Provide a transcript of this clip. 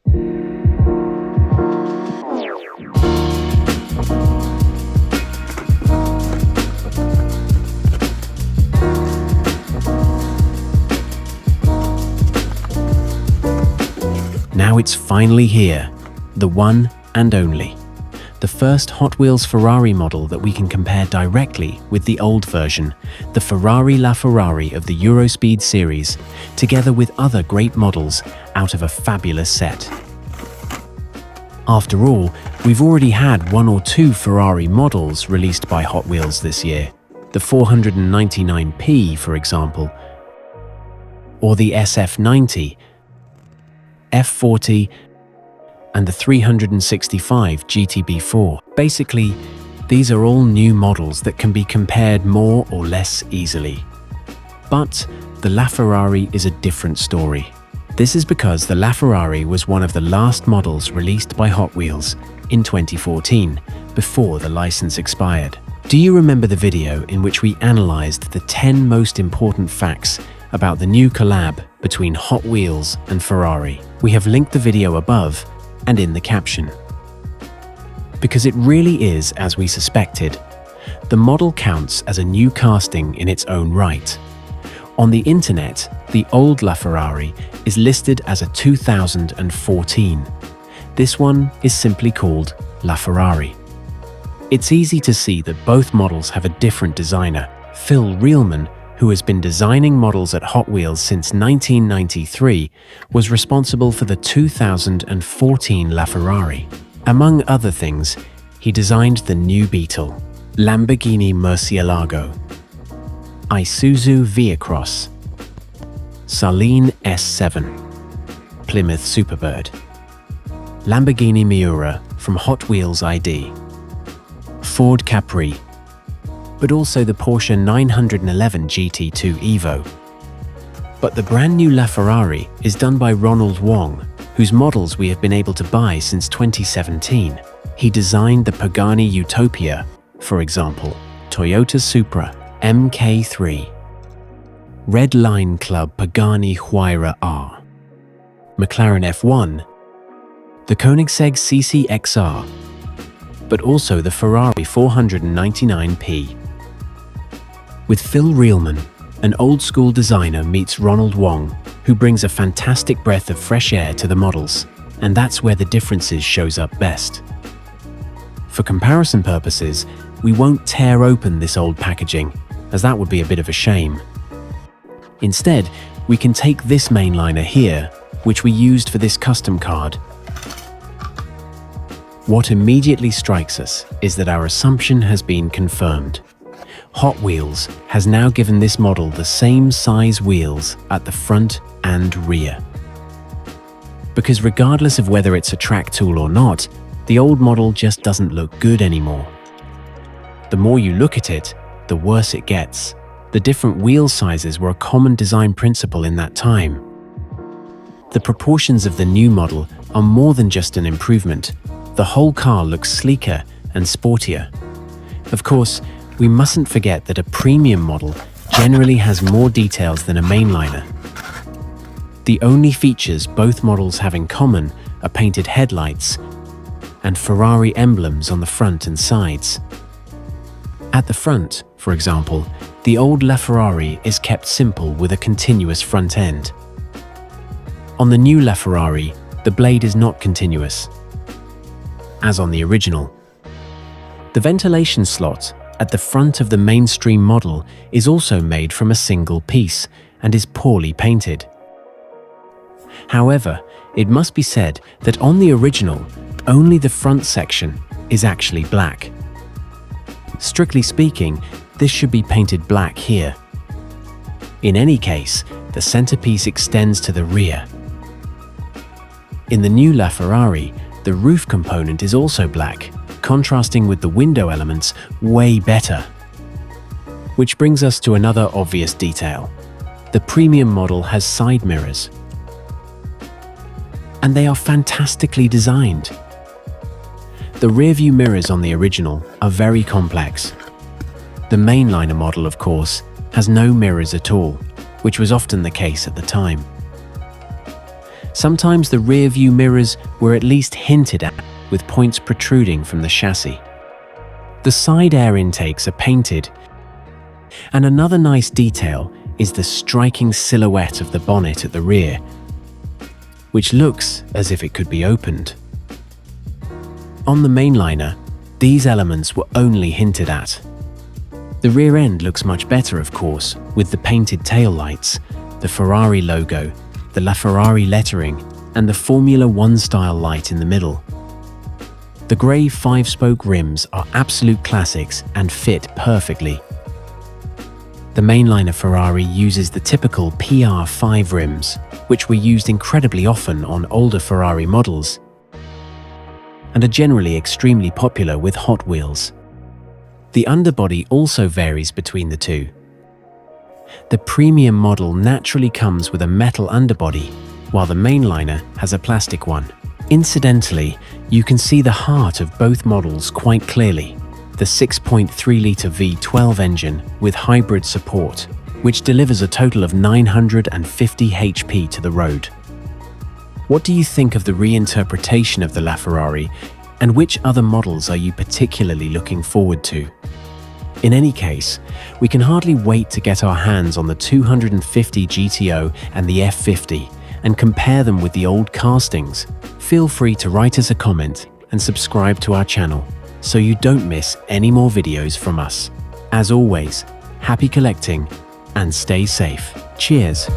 Now it's finally here, the one and only. The first Hot Wheels Ferrari model that we can compare directly with the old version, the Ferrari LaFerrari of the EuroSpeed series, together with other great models out of a fabulous set. After all, we've already had one or two Ferrari models released by Hot Wheels this year, the 499P, for example, or the SF90, F40, and the 365 GTB4. Basically, these are all new models that can be compared more or less easily. But the LaFerrari is a different story. This is because the LaFerrari was one of the last models released by Hot Wheels in 2014, before the license expired. Do you remember the video in which we analyzed the 10 most important facts about the new collab between Hot Wheels and Ferrari? We have linked the video above and in the caption. Because it really is as we suspected. The model counts as a new casting in its own right. On the internet, the old LaFerrari is listed as a 2014. This one is simply called LaFerrari. It's easy to see that both models have a different designer, Phil Reelman, who has been designing models at Hot Wheels since 1993, was responsible for the 2014 LaFerrari. Among other things, he designed the new Beetle, Lamborghini Murcielago, Isuzu Via-Cross, Saleen S7, Plymouth Superbird, Lamborghini Miura from Hot Wheels ID, Ford Capri, but also the Porsche 911 GT2 Evo. But the brand new LaFerrari is done by Ronald Wong, whose models we have been able to buy since 2017. He designed the Pagani Utopia, for example, Toyota Supra MK3, Red Line Club Pagani Huayra R, McLaren F1, the Koenigsegg CC-XR, but also the Ferrari 499P. With Phil Reelman, an old-school designer meets Ronald Wong, who brings a fantastic breath of fresh air to the models, and that's where the differences shows up best. For comparison purposes, we won't tear open this old packaging, as that would be a bit of a shame. Instead, we can take this Mainliner here, which we used for this custom card. What immediately strikes us is that our assumption has been confirmed. Hot Wheels has now given this model the same size wheels at the front and rear. Because regardless of whether it's a track tool or not, the old model just doesn't look good anymore. The more you look at it, the worse it gets. The different wheel sizes were a common design principle in that time. The proportions of the new model are more than just an improvement. The whole car looks sleeker and sportier. Of course, we mustn't forget that a premium model generally has more details than a mainliner. The only features both models have in common are painted headlights and Ferrari emblems on the front and sides. At the front, for example, the old LaFerrari is kept simple with a continuous front end. On the new LaFerrari, the blade is not continuous, as on the original. The ventilation slot at the front of the mainstream model is also made from a single piece and is poorly painted. However, it must be said that on the original, only the front section is actually black. Strictly speaking, this should be painted black here. In any case, the centerpiece extends to the rear. In the new LaFerrari, the roof component is also black, contrasting with the window elements way better. Which brings us to another obvious detail. The premium model has side mirrors. And they are fantastically designed. The rear-view mirrors on the original are very complex. The Mainliner model, of course, has no mirrors at all, which was often the case at the time. Sometimes the rear view mirrors were at least hinted at, with points protruding from the chassis. The side air intakes are painted, and another nice detail is the striking silhouette of the bonnet at the rear, which looks as if it could be opened. On the Mainliner, these elements were only hinted at. The rear end looks much better, of course, with the painted taillights, the Ferrari logo, the LaFerrari lettering, and the Formula One style light in the middle. The grey 5-spoke rims are absolute classics and fit perfectly. The Mainliner Ferrari uses the typical PR5 rims, which were used incredibly often on older Ferrari models, and are generally extremely popular with Hot Wheels. The underbody also varies between the two. The premium model naturally comes with a metal underbody, while the Mainliner has a plastic one. Incidentally, you can see the heart of both models quite clearly. The 6.3-litre V12 engine with hybrid support, which delivers a total of 950 HP to the road. What do you think of the reinterpretation of the LaFerrari, and which other models are you particularly looking forward to? In any case, we can hardly wait to get our hands on the 250 GTO and the F50 and compare them with the old castings. Feel free to write us a comment and subscribe to our channel so you don't miss any more videos from us. As always, happy collecting and stay safe. Cheers!